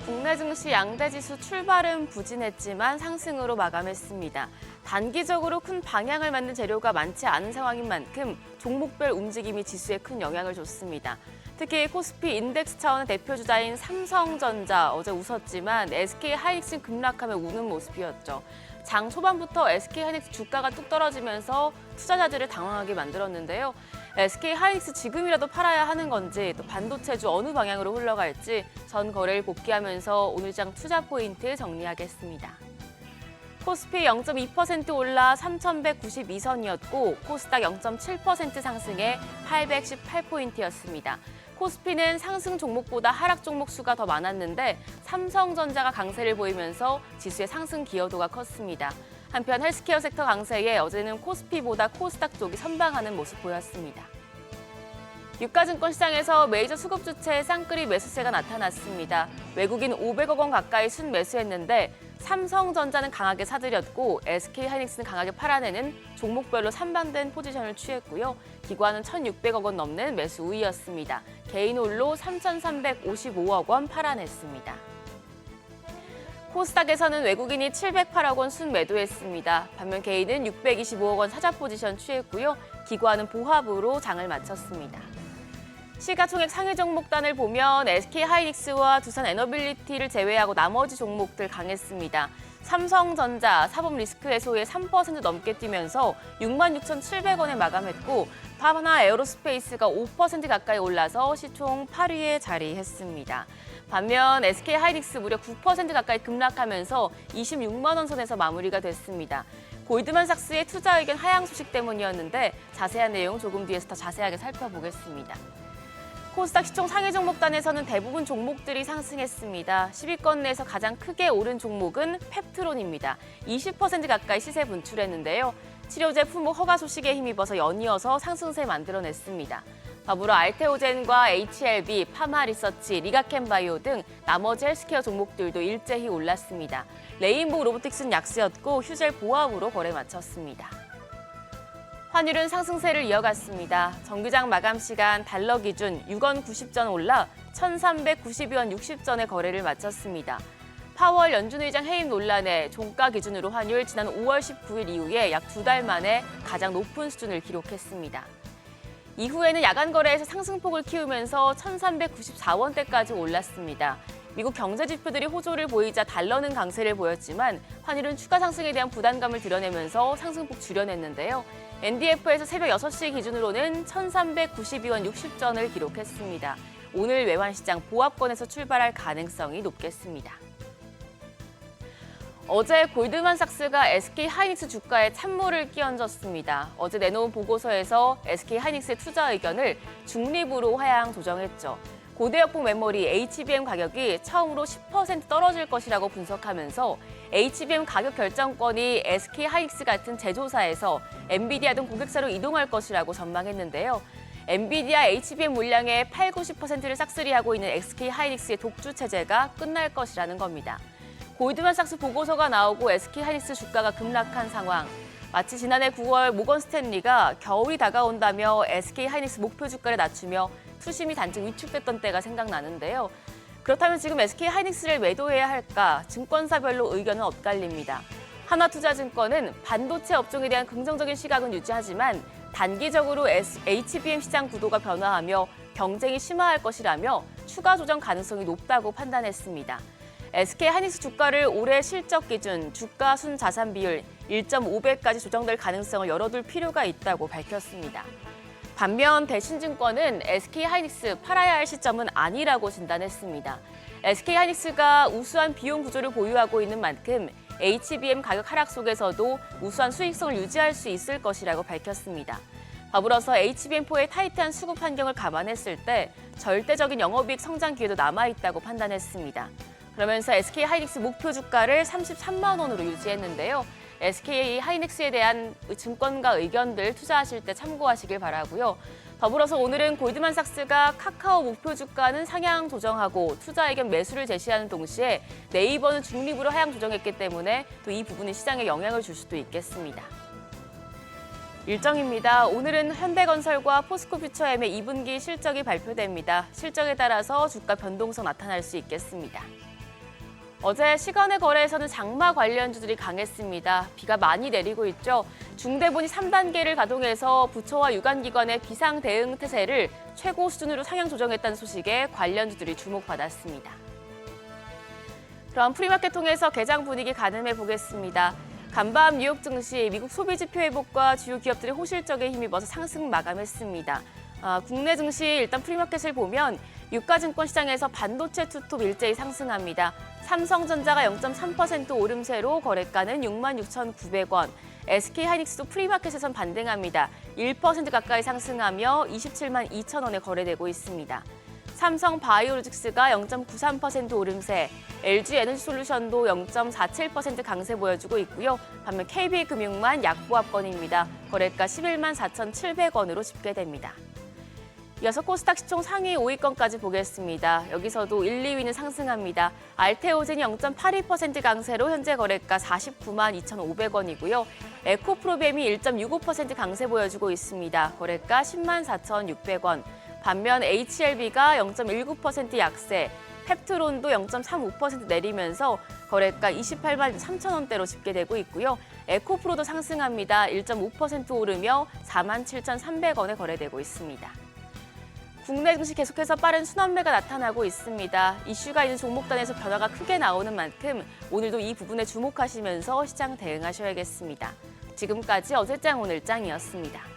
국내 증시 양대지수 출발은 부진했지만 상승으로 마감했습니다. 단기적으로 큰 방향을 만든 재료가 많지 않은 상황인 만큼 종목별 움직임이 지수에 큰 영향을 줬습니다. 특히 코스피 인덱스 차원의 대표 주자인 삼성전자 어제 웃었지만 SK하이닉스는 급락하며 우는 모습이었죠. 장 초반부터 SK하이닉스 주가가 뚝 떨어지면서 투자자들을 당황하게 만들었는데요. SK하이닉스 지금이라도 팔아야 하는 건지 또 반도체주 어느 방향으로 흘러갈지 전 거래를 복귀하면서 오늘 장 투자 포인트 정리하겠습니다. 코스피 0.2% 올라 3,192선이었고 코스닥 0.7% 상승해 818포인트였습니다. 코스피는 상승 종목보다 하락 종목 수가 더 많았는데 삼성전자가 강세를 보이면서 지수의 상승 기여도가 컸습니다. 한편 헬스케어 섹터 강세에 어제는 코스피보다 코스닥 쪽이 선방하는 모습 보였습니다. 유가증권 시장에서 메이저 수급 주체의 쌍끌이 매수세가 나타났습니다. 외국인 500억 원 가까이 순매수했는데 삼성전자는 강하게 사들였고 SK하이닉스는 강하게 팔아내는 종목별로 산방된 포지션을 취했고요. 기관은 1,600억 원 넘는 매수 우위였습니다. 개인 홀로 3,355억 원 팔아냈습니다. 코스닥에서는 외국인이 708억 원 순매도했습니다. 반면 개인은 625억 원 사자 포지션 취했고요. 기관은 보합으로 장을 마쳤습니다. 시가총액 상위 종목단을 보면 SK하이닉스와 두산에너빌리티를 제외하고 나머지 종목들 강했습니다. 삼성전자 사법 리스크 해소에 3% 넘게 뛰면서 66,700원에 마감했고 하나 에어로스페이스가 5% 가까이 올라서 시총 8위에 자리했습니다. 반면 SK하이닉스 무려 9% 가까이 급락하면서 26만 원 선에서 마무리가 됐습니다. 골드만삭스의 투자 의견 하향 소식 때문이었는데 자세한 내용 조금 뒤에서 더 자세하게 살펴보겠습니다. 코스닥 시총 상위 종목단에서는 대부분 종목들이 상승했습니다. 10위권 내에서 가장 크게 오른 종목은 펩트론입니다. 20% 가까이 시세 분출했는데요. 치료제 품목 허가 소식에 힘입어서 연이어서 상승세 만들어냈습니다. 더불어 알테오젠과 HLB, 파마리서치, 리가켄바이오 등 나머지 헬스케어 종목들도 일제히 올랐습니다. 레인보우 로보틱스는 약세였고 휴젤 보합으로 거래 마쳤습니다. 환율은 상승세를 이어갔습니다. 정규장 마감 시간 달러 기준 6원 90전 올라 1,392원 60전에 거래를 마쳤습니다. 파월 연준 의장 해임 논란에 종가 기준으로 환율 지난 5월 19일 이후에 약 2달 만에 가장 높은 수준을 기록했습니다. 이후에는 야간 거래에서 상승폭을 키우면서 1,394원대까지 올랐습니다. 미국 경제 지표들이 호조를 보이자 달러는 강세를 보였지만 환율은 추가 상승에 대한 부담감을 드러내면서 상승폭 줄여냈는데요. NDF에서 새벽 6시 기준으로는 1,392원 60전을 기록했습니다. 오늘 외환시장 보합권에서 출발할 가능성이 높겠습니다. 어제 골드만삭스가 SK하이닉스 주가에 찬물을 끼얹었습니다. 어제 내놓은 보고서에서 SK하이닉스의 투자 의견을 중립으로 하향 조정했죠. 고대역폭 메모리 HBM 가격이 처음으로 10% 떨어질 것이라고 분석하면서 HBM 가격 결정권이 SK하이닉스 같은 제조사에서 엔비디아 등 고객사로 이동할 것이라고 전망했는데요. 엔비디아 HBM 물량의 8, 90%를 싹쓸이하고 있는 SK하이닉스의 독주 체제가 끝날 것이라는 겁니다. 골드만삭스 보고서가 나오고 SK하이닉스 주가가 급락한 상황. 마치 지난해 9월 모건 스탠리가 겨울이 다가온다며 SK하이닉스 목표 주가를 낮추며 투심이 단층 위축됐던 때가 생각나는데요. 그렇다면 지금 SK하이닉스를 매도해야 할까? 증권사별로 의견은 엇갈립니다. 하나투자증권은 반도체 업종에 대한 긍정적인 시각은 유지하지만 단기적으로 HBM 시장 구도가 변화하며 경쟁이 심화할 것이라며 추가 조정 가능성이 높다고 판단했습니다. SK하이닉스 주가를 올해 실적 기준 주가 순자산 비율 1.5배까지 조정될 가능성을 열어둘 필요가 있다고 밝혔습니다. 반면 대신증권은 SK하이닉스 팔아야 할 시점은 아니라고 진단했습니다. SK하이닉스가 우수한 비용 구조를 보유하고 있는 만큼 HBM 가격 하락 속에서도 우수한 수익성을 유지할 수 있을 것이라고 밝혔습니다. 더불어서 HBM4의 타이트한 수급 환경을 감안했을 때 절대적인 영업이익 성장 기회도 남아있다고 판단했습니다. 그러면서 SK하이닉스 목표 주가를 33만 원으로 유지했는데요. SK하이닉스에 대한 증권가 의견들 투자하실 때 참고하시길 바라고요. 더불어서 오늘은 골드만삭스가 카카오 목표 주가는 상향 조정하고 투자 의견 매수를 제시하는 동시에 네이버는 중립으로 하향 조정했기 때문에 또 이 부분이 시장에 영향을 줄 수도 있겠습니다. 일정입니다. 오늘은 현대건설과 포스코퓨처엠의 2분기 실적이 발표됩니다. 실적에 따라서 주가 변동성 나타날 수 있겠습니다. 어제 시간의 거래에서는 장마 관련주들이 강했습니다. 비가 많이 내리고 있죠. 중대본이 3단계를 가동해서 부처와 유관기관의 비상 대응 태세를 최고 수준으로 상향 조정했다는 소식에 관련주들이 주목받았습니다. 그럼 프리마켓 통해서 개장 분위기 가늠해 보겠습니다. 간밤 뉴욕 증시 미국 소비지표 회복과 주요 기업들의 호실적에 힘입어서 상승 마감했습니다. 국내 증시 일단 프리마켓을 보면 유가증권 시장에서 반도체 투톱 일제히 상승합니다. 삼성전자가 0.3% 오름세로 거래가는 66,900원. SK하이닉스도 프리마켓에선 반등합니다. 1% 가까이 상승하며 27만 2천 원에 거래되고 있습니다. 삼성바이오로직스가 0.93% 오름세, LG에너지솔루션도 0.47% 강세 보여주고 있고요. 반면 KB금융만 약보합권입니다. 거래가 11만 4,700원으로 집계됩니다. 이어서 코스닥 시총 상위 5위권까지 보겠습니다. 여기서도 1, 2위는 상승합니다. 알테오젠이 0.82% 강세로 현재 거래가 49만 2,500원이고요. 에코프로비엠이 1.65% 강세 보여주고 있습니다. 거래가 10만 4,600원. 반면 HLB가 0.19% 약세, 펩트론도 0.35% 내리면서 거래가 28만 3천 원대로 집계되고 있고요. 에코프로도 상승합니다. 1.5% 오르며 4만 7,300원에 거래되고 있습니다. 국내 증시 계속해서 빠른 순환매가 나타나고 있습니다. 이슈가 있는 종목단에서 변화가 크게 나오는 만큼 오늘도 이 부분에 주목하시면서 시장 대응하셔야겠습니다. 지금까지 어제장 오늘장이었습니다.